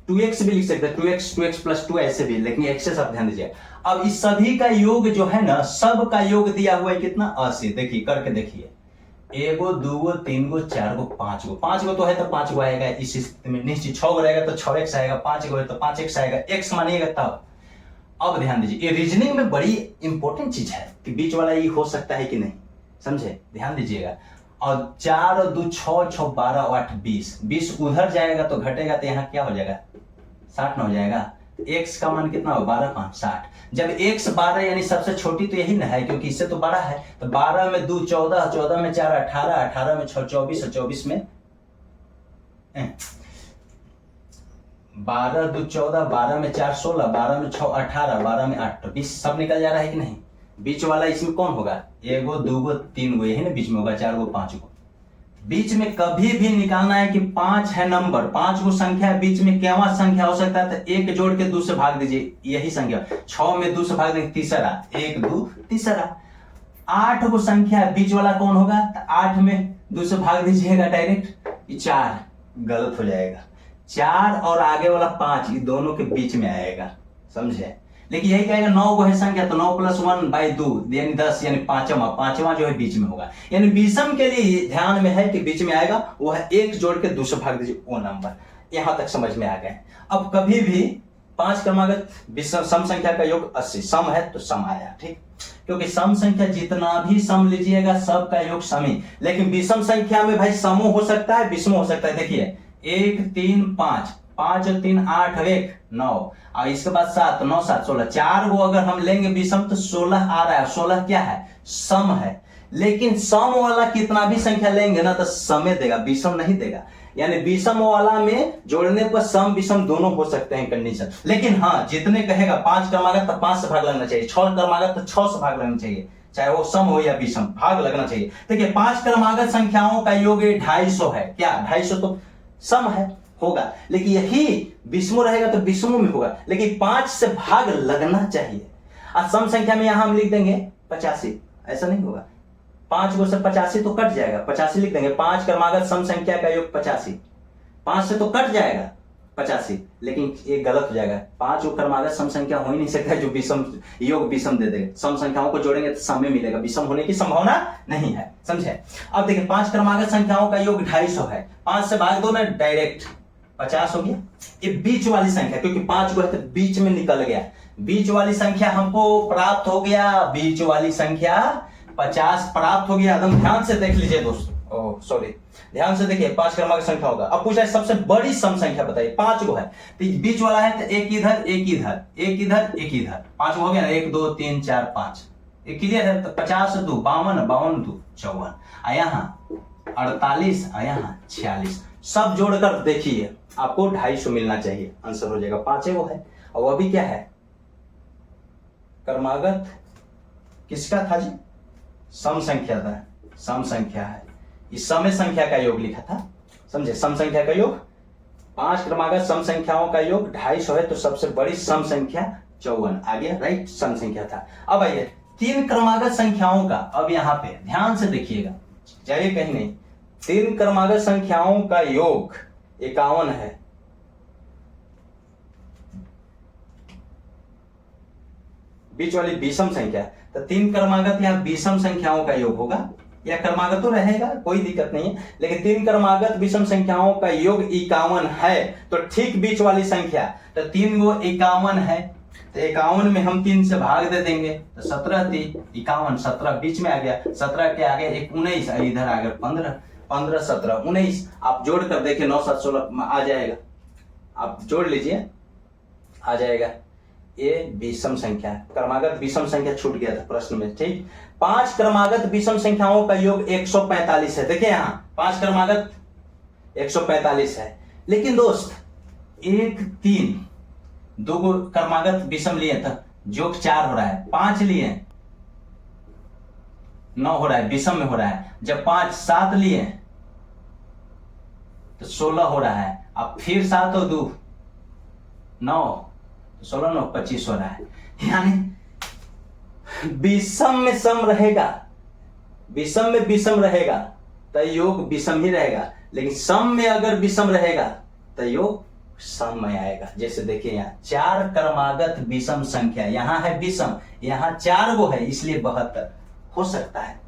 2x भी लिख सकते हैं, 2x + 2 ऐसे भी, लेकिन x से सब ध्यान दीजिए। अब इस सभी का योग जो है ना, सब का योग दिया हुआ है कितना, 80। देखिए करके देखिए, 1 गो 2 गो 3 गो 4 गो 5 गो, 5 गो तो है तो 5 गो आएगा इस स्थिति में निश्चित, 6 गो रहेगा तो 6x आएगा, 5 गो है तो 5x आएगा, x मानिएगा तब। अब ध्यान दीजिए, ये रीजनिंग में बड़ी इंपॉर्टेंट चीज है कि बीच वाला ये हो सकता है कि नहीं, समझे, ध्यान दीजिएगा। और 4 और 2 6 6 12 और 8 20, 20 उधर जाएगा तो घटेगा, तो यहाँ क्या हो जाएगा 60 ना हो जाएगा। x का मान कितना हो, 12 5 60। जब x 12 यानी सबसे छोटी तो यही ना है, क्योंकि इससे तो बड़ा है, तो 12 में 2 14, 14 में 4 18, 18 में 6 24 और 24 में 12 2 14, 12 में 4 16, 12 में 6 18, 12 में 8 20, सब निकल जा रहा है कि नहीं। बीच वाला इसमें कौन होगा, 1 गो 2 गो 3 गो, यही ना बीच में होगा, 4 गो 5 गो। बीच में कभी भी निकालना है कि 5 है नंबर, 5 गो संख्या है, बीच में क्या संख्या हो सकता है, तो 1 जोड़ के 2 से भाग दीजिए, यही संख्या। 6 में 2 से भाग देंगे, तीसरा, 1 2 तीसरा। 8 गो संख्या है, बीच वाला कौन होगा, तो 8 में 2 से भाग दीजिएगा डायरेक्ट, 4 गलत हो जाएगा, 4 और आगे वाला 5 ये दोनों के बीच में आएगा, समझे। लेकिन यही कहेगा 9 गो है संख्या तो 9 + 1/2 यानी 10, यानी पांचवा जो है बीच में होगा। यानी विषम के लिए ध्यान में है कि बीच में आएगा, वो है 1 जोड़ के 2 से भाग दीजिए, वो नंबर। यहां तक समझ में आ गए। अब कभी भी 5 क्रमागत सम संख्या का योग 80, सम है तो सम आया, ठीक, क्योंकि सम संख्या जितना भी सम लीजिएगा सब का योग सम ही। लेकिन विषम संख्या में भाई समूह हो सकता है, विषम हो सकता है। देखिए 1 3 5 5 और 3 8 और 1 9 और इसके बाद 7 9 7 16 4 को अगर हम लेंगे विषम तो 16 आ रहा है। 16 क्या है? सम है। लेकिन सम वाला कितना भी संख्या लेंगे ना तो समय देगा, विषम नहीं देगा। यानी विषम वाला में जोड़ने पर सम विषम दोनों हो सकते हैं कंडीशन। लेकिन हाँ, जितने कहेगा 5 क्रमागत तो 5 से भाग लगना चाहिए, 6 क्रमागत तो 6 से भाग लगना चाहिए, चाहे वो सम हो या विषम, भाग लगना चाहिए। देखिए 5 क्रमागत संख्याओं का योग 250 है। क्या 250 तो सम है, होगा। लेकिन यही विषमो रहेगा तो विषमों में होगा, लेकिन 5 से भाग लगना चाहिए। और सम संख्या में यहां हम लिख देंगे 85, ऐसा नहीं होगा। 5 को से 85 तो कट जाएगा, 85 लिख देंगे। 5 क्रमागत सम संख्या का योग 85, 5 से तो कट जाएगा 85, लेकिन ये गलत हो जाएगा। 5 क्रमागत सम संख्या हो ही नहीं सकता जो विषम योग विषम दे देगा। सम संख्याओं को जोड़ेंगे तो सम में मिलेगा, विषम होने की संभावना नहीं है, समझे। अब देखिए 5 क्रमागत संख्याओं का योग 250 है। 5 से भाग दो ना, डायरेक्ट 50 हो गया। ये बीच वाली संख्या, क्योंकि 5 को है तो बीच में निकल गया, बीच वाली संख्या हमको प्राप्त हो गया। बीच वाली संख्या 50 प्राप्त हो गया। एकदम ध्यान से देख लीजिए दोस्तों, ओह सॉरी, ध्यान से देखिए 5 क्रमागत संख्या होगा। अब पूछा है सबसे बड़ी सम संख्या बताइए। 5 को है तो बीच वाला है तो एक इधर एक इधर एक इधर एक इधर, 5 हो गया ना, 1 2 3 4 5, एक क्लियर है। तो 50 2 52 52 2 54, यहाँ 48 यहाँ 46, सब जोड़कर देखिए आपको 250 मिलना चाहिए, आंसर हो जाएगा। 5 वो है। और वो भी क्या है? क्रमागत किसका था जी? सम संख्या था, सम संख्या है। इस समय संख्या का योग लिखा था, समझे। सम संख्या का योग 5 क्रमागत सम संख्याओं का योग 250 है, तो सबसे बड़ी सम संख्या 54 आ गया, राइट, सम संख्या था। अब आइए 3 क्रमागत संख्याओं का, अब यहां पे ध्यान से देखिएगा, जाइए कहीं नहीं। 3 क्रमागत संख्याओं का योग 51 है। बीच वाली विषम संख्या, तो 3 क्रमागत या विषम संख्याओं का योग होगा, या क्रमागत तो रहेगा, कोई दिक्कत नहीं है। लेकिन 3 क्रमागत विषम संख्याओं का योग 51 है, तो ठीक बीच वाली संख्या, तो 3 वो 51 है, तो 51 में हम 3 से भाग दे देंगे, तो 17 3 51, 17 बीच में आ गया, 17 के आगे एक 19, इधर आ गया 15, 15 17 19। आप जोड़ कर देखिए 9 7 16 आ जाएगा, आप जोड़ लीजिए, आ जाएगा। ये विषम संख्या है, क्रमागत विषम संख्या छूट गया था प्रश्न में, ठीक। 5 क्रमागत विषम संख्याओं का योग 145 है। देखिए यहाँ 5 क्रमागत 145 है, लेकिन दोस्त 1 3 दो क्रमागत विषम लिए था, जोग 4 हो रहा है, 5 लिए 9 हो रहा है, विषम में हो रहा है। जब 5 7 लिए तो 16 हो रहा है, अब फिर 7 और 2 9, 16 9 25 हो रहा है। यानी विषम में सम रहेगा, विषम में विषम रहेगा तो योग विषम ही रहेगा, लेकिन सम में अगर विषम रहेगा तो योग सम में आएगा। जैसे देखिए यहाँ 4 क्रमागत विषम संख्या, यहाँ है विषम, यहाँ 4 वो है, इसलिए 72 हो सकता है,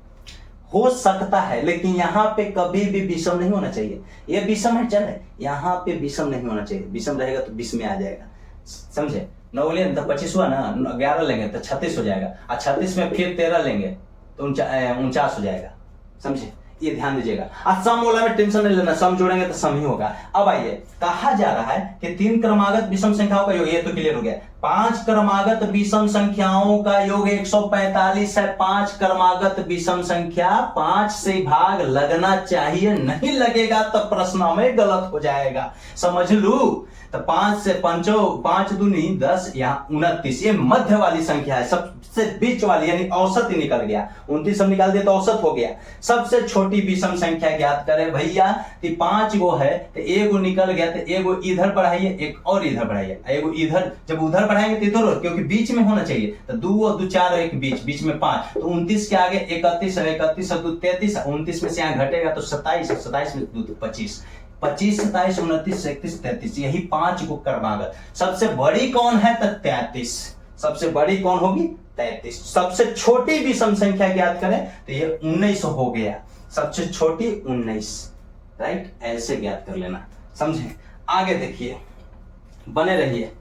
हो सकता है। लेकिन यहाँ पे कभी भी विषम नहीं होना चाहिए। ये विषम है, चल यहाँ पे विषम नहीं होना चाहिए, विषम रहेगा तो 20 में आ जाएगा, समझे। 9 लेंगे तो 25 हुआ ना, 11 लेंगे तो 36 हो जाएगा, और 36 में फिर 13 लेंगे तो 49 हो जाएगा, समझे। ये ध्यान दीजिएगा। आज सम वाला में टेंशन नहीं लेना, सम जोड़ेंगे तो सम ही होगा। अब आइए, कहा जा रहा है कि 3 क्रमागत विषम संख्याओं का योग, ये तो क्लियर हो गया। 5 क्रमागत विषम संख्याओं का योग 145 है। 5 क्रमागत विषम संख्या 5 से भाग लगना चाहिए, नहीं लगेगा तो प्रश्न में गलत हो जाएगा, समझ लू। तो 5 से 5 दूनी 10, यहाँ 29, ये मध्य वाली संख्या है, सबसे बीच वाली, यानी औसत ही निकल गया। 29 हम निकाल दिए तो औसत हो गया। सबसे छोटी विषम संख्या ज्ञात करें भैया, कि 5 गो है तो एगो निकल गया, तो एगो इधर बढ़ाइए, एक और इधर बढ़ाइए, एगो इधर, जब उधर बढ़ाएंगे तो इधर, क्योंकि बीच में होना चाहिए, तो 2 और 2 4 और 1 बीच में 5, तो 29 के आगे 31 है, 31 और 2 33, 29 में से यहाँ घटेगा तो 27, 27 में 2 25, 25 27 29 31 33, यही 5 को क्रमागत। सबसे बड़ी कौन है तो 33, सबसे बड़ी कौन होगी 33। सबसे छोटी विषम संख्या ज्ञात करें तो ये 19 हो गया, सबसे छोटी 19, राइट, ऐसे ज्ञात कर लेना, समझे। आगे देखिए, बने रहिए।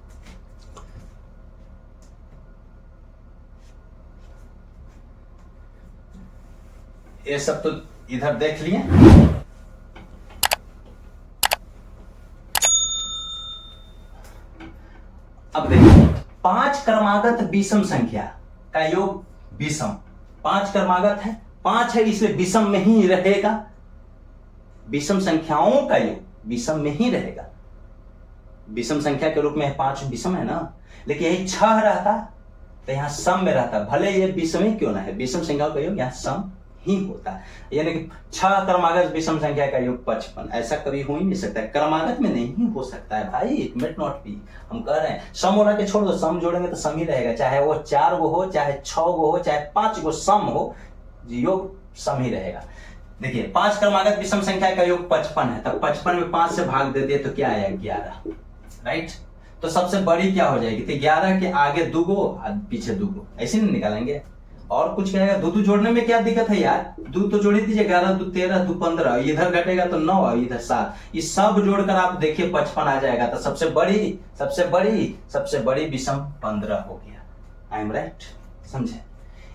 ये सब तो इधर देख लिए। अब देखिए 5 क्रमागत विषम संख्या का योग विषम, 5 क्रमागत है, 5 है इसलिए विषम में ही रहेगा, विषम संख्याओं का योग विषम में ही रहेगा। विषम संख्या के रूप में 5 विषम है ना, लेकिन यही 6 रहता तो यहां सम में रहता, भले ये विषम ही क्यों ना है, विषम संख्याओं का योग यहां सम ही होता है। यानी कि 6 क्रमागत विषम संख्या का योग 55, ऐसा कभी हो ही नहीं सकता है, क्रमागत में नहीं हो सकता है भाई, इट मेट नॉट बी। हम कह रहे हैं सम होना के छोड़ दो, सम जोड़ेंगे तो सम ही रहेगा, चाहे वो 4 गो हो, चाहे 6 गो हो, चाहे 5 गो सम हो, योग सम ही रहेगा। देखिए 5 क्रमागत विषम संख्या का योग 55 है, तब 55 में 5 से भाग दे दिए तो क्या आया 11, राइट। तो सबसे बड़ी क्या हो जाएगी, तो 11 के आगे 2 गो पीछे 2 गो, ऐसे नहीं निकालेंगे। और कुछ कहेगा 2 जोड़ने में क्या दिक्कत है यार, 2 तो जोड़ ही दीजिए, 11 2 13 2 15, इधर घटेगा तो 9, इधर 7, ये सब जोड़कर आप देखिए 55 आ जाएगा। तो सबसे बड़ी विषम 15 हो गया। आई एम राइट, समझे।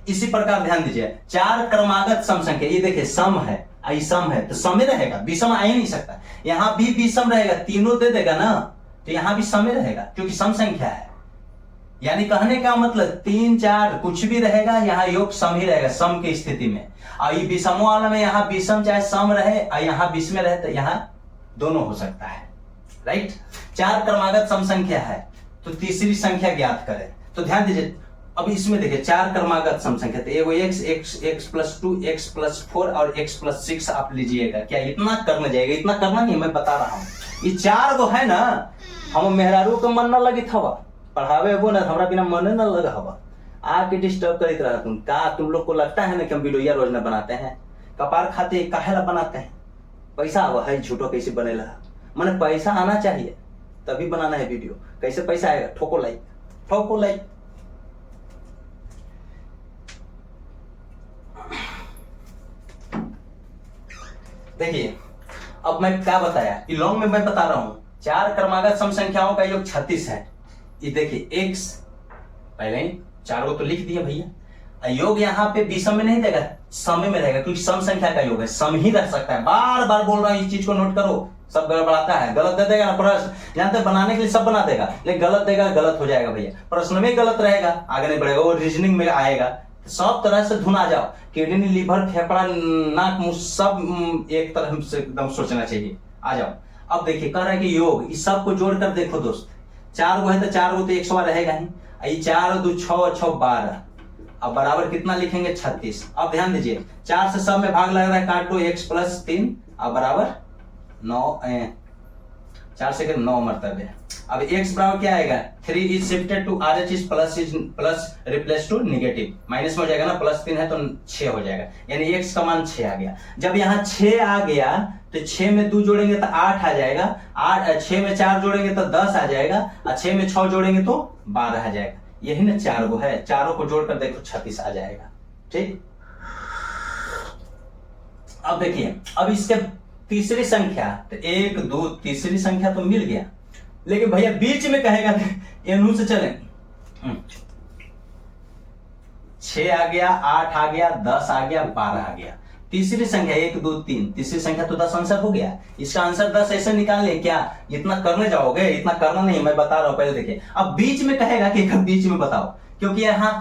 इसी प्रकार ध्यान दीजिए 4 क्रमागत सम संख्या, ये देखिए सम है, आई सम है तो सम ही रहेगा, विषम आ ही नहीं सकता। यहां भी विषम रहेगा, तीनों दे देगा ना, तो यहां भी सम ही रहेगा क्योंकि सम संख्या है। यानी कहने का मतलब 3 4 कुछ भी रहेगा, यहाँ योग सम ही रहेगा, सम की स्थिति में। और ये विषमों वाला में यहाँ विषम चाहे सम रहे और यहाँ विषम में रहे, तो यहाँ दोनों हो सकता है, राइट। 4 क्रमागत सम संख्या है तो तीसरी संख्या ज्ञात करें। तो ध्यान दीजिए अब इसमें देखिए 4 क्रमागत सम संख्या, तो एगो x + 2 x + 4 और x + 6 आप लीजिएगा। क्या इतना करना जाएगा, इतना करना नहीं, मैं बता रहा हूँ। ये 4 गो है ना, हम मेहरारू को मन न लगी था पढ़ावे वो ना, हमारा बिना मन न लगा हवा, आके डिस्टर्ब करते रहा। तुम लोग को लगता है ना कि हम वीडियो रोज न बनाते हैं, कपार खाते काहे ला बनाते हैं, पैसा आवा है झूठो कैसे बनेला, माने पैसा आना चाहिए तभी बनाना है वीडियो। कैसे पैसा आएगा, ठोको लाइक। देखिए अब मैं क्या बताया, लॉन्ग में मैं बता रहा हूं 4 क्रमागत सम संख्याओं का योग 36 है। ये देखिए x पहले ही 4 को तो लिख दिया भैया, योग यहाँ पे विषम में नहीं देगा, सम में रहेगा क्योंकि सम संख्या का योग है, सम ही रह सकता है। बार बार बोल रहा हूं, इस चीज को नोट करो, सब गड़बड़ाता है, गलत दे देगा ना प्रश्न, जानते बनाने के लिए सब बना देगा, लेकिन गलत देगा, गलत हो जाएगा भैया, प्रश्न में गलत रहेगा, आगे नहीं बढ़ेगा, वो रीजनिंग में आएगा। सब तरह से धुना जाओ, किडनी लिवर फेफड़ा नाक मुंह सब एक तरह से एकदम सोचना चाहिए। आ जाओ अब देखिए कह रहा है कि योग इस सब को जोड़कर देखो दोस्त, 4 गो है तो 4 गो तो 100 रहेगा ही, ये 4 2 6 6 12, अब बराबर कितना लिखेंगे 36। अब ध्यान दीजिए 4 से सब में भाग लग रहा है, काट दो x + 3 अब बराबर 9, 4 से 9 मरतबे। अब x बराबर क्या आएगा, 3 is shifted to RH is plus replace to negative, minus में हो जाएगा ना, +3 है तो 6 हो जाएगा, यानी x का मान 6 आ गया। जब यहाँ 6 आ गया तो 6 में 2 जोड़ेंगे तो 8 आ जाएगा, 6 में 4 जोड़ेंगे तो 10 आ जाएगा, और 6 में 6 जोड़ेंगे तो 12 आ जाएगा। यही ना 4 गो है, चारों को जोड़कर देखो 36 आ जाएगा, ठीक। अब देखिए अब इसके तीसरी संख्या, तो 1 2 तीसरी संख्या तो मिल गया, लेकिन भैया बीच में कहेगा एनू से चले, 6 आ गया, 8 आ गया, 10 आ गया, 12 आ गया, तीसरी संख्या 1 2 3, तीसरी संख्या तो 10 आंसर हो गया। इसका आंसर 10 ऐसे निकाल ले, क्या इतना करने जाओगे, इतना करना नहीं, मैं बता रहा हूं पहले देखिए। अब बीच में कहेगा कि बीच में बताओ, क्योंकि यहाँ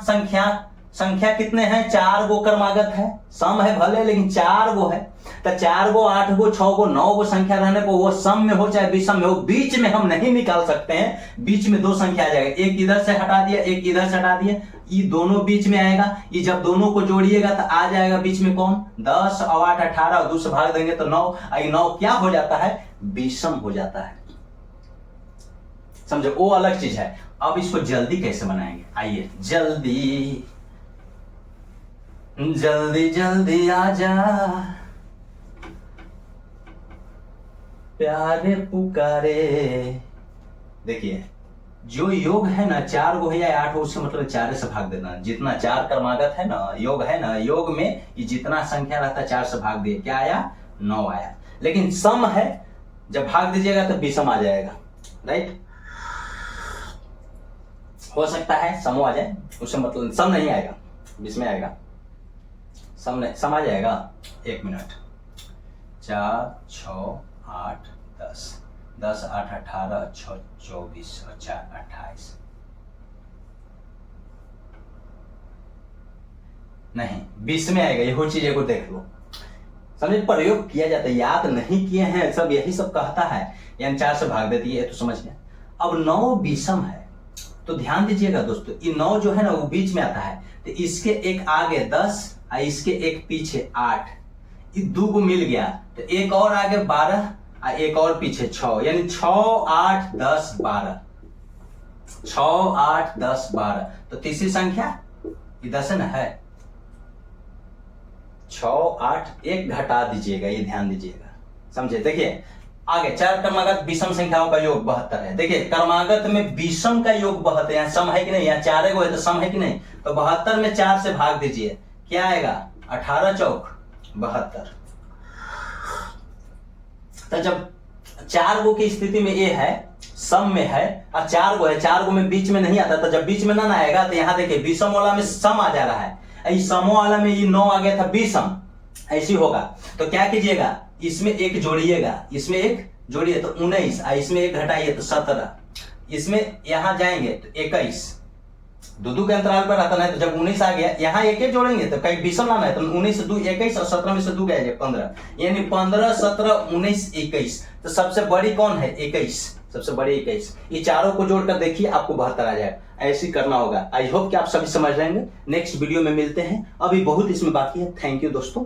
संख्या कितने हैं, 4 गो क्रमागत है, सम है भले लेकिन 4 गो है, तो 4 गो 8 गो 6 गो 9 गो संख्या रहने को, वो सम में हो चाहे विषम में हो, बीच में हम नहीं निकाल सकते हैं। बीच में 2 संख्या आ जाएगा, एक इधर से हटा दिया, एक इधर से हटा दिया, ये दोनों बीच में आएगा। ये जब दोनों को जोड़िएगा तो आ जाएगा बीच में कौन, 10 और 8 18, और 2 से भाग देंगे तो 9, 9 क्या हो जाता है, विषम हो जाता है, समझो, वो अलग चीज है। अब इसको जल्दी कैसे बनाएंगे, आइए जल्दी जल्दी जल्दी आजा प्यारे पुकारे। देखिए जो योग है ना, 4 गो है या 8 हो, उससे मतलब 4 से भाग देना, जितना 4 क्रमागत है ना, योग है ना, योग में ये जितना संख्या रहता है 4 से भाग दिए, क्या आया 9 आया। लेकिन सम है, जब भाग दीजिएगा तो विषम आ जाएगा, राइट। हो सकता है सम आ जाए, उससे मतलब सम नहीं आएगा, विषम आएगा, सम आ जाएगा। 1 मिनट, 4 6 8 10, 10 8 18 6 24 और 4 28, नहीं, 20 में आएगा। यही चीजें को देख लो, समझे, प्रयोग किया जाता है, याद नहीं किए हैं सब, यही सब कहता है, यानी 4 से भाग देती है, तो समझ गया। अब 9 विषम है, तो ध्यान दीजिएगा दोस्तों, ये 9 जो है ना वो बीच में आता है, तो इसके एक आगे 10 और इसके एक पीछे 8, ये 2 को मिल गया, तो एक और आगे 12 और एक और पीछे 6, यानी 6 8 10 12, 6 8 10 12, तो तीसरी संख्या ये 10 ना है, 6 8 1 घटा दीजिएगा, ये ध्यान दीजिएगा, समझे। देखिए आगे 4 क्रमागत विषम संख्याओं का योग 72 है। देखिए क्रमागत में विषम का योग 72, यहाँ सम है कि नहीं, यहाँ 4 है तो सम है कि नहीं, तो 72 में 4 से भाग दीजिए, क्या आएगा, 18 चौक 72। तो जब 4 गो की स्थिति में ये है, सम में है, और 4 गो है, 4 गो में बीच में नहीं आता, तो जब बीच में ना आएगा तो यहाँ देखिए विषम वाला में सम आ जा रहा है, समो वाला में ये 9 आ गया था विषम, ऐसी होगा। तो क्या कीजिएगा, इसमें एक जोड़िएगा, इसमें एक जोड़िए तो 19, इसमें एक घटाइए तो 17, इसमें यहां जाएंगे तो 21, 2 के अंतराल पर आता है, तो जब 19 आ गया यहाँ एक जोड़ेंगे तो कहीं विषम लाना है, तो 19 से 2 21 और 17 में से 2 गया 15, यानी 15 17 19 21, तो सबसे बड़ी कौन है, 21, सबसे बड़ी 21। ये चारों को जोड़कर देखिए आपको 72 आ जाएगा, ऐसे करना होगा। आई होप कि आप सभी समझ लेंगे। नेक्स्ट वीडियो में मिलते हैं, अभी बहुत इसमें बाकी है। थैंक यू दोस्तों।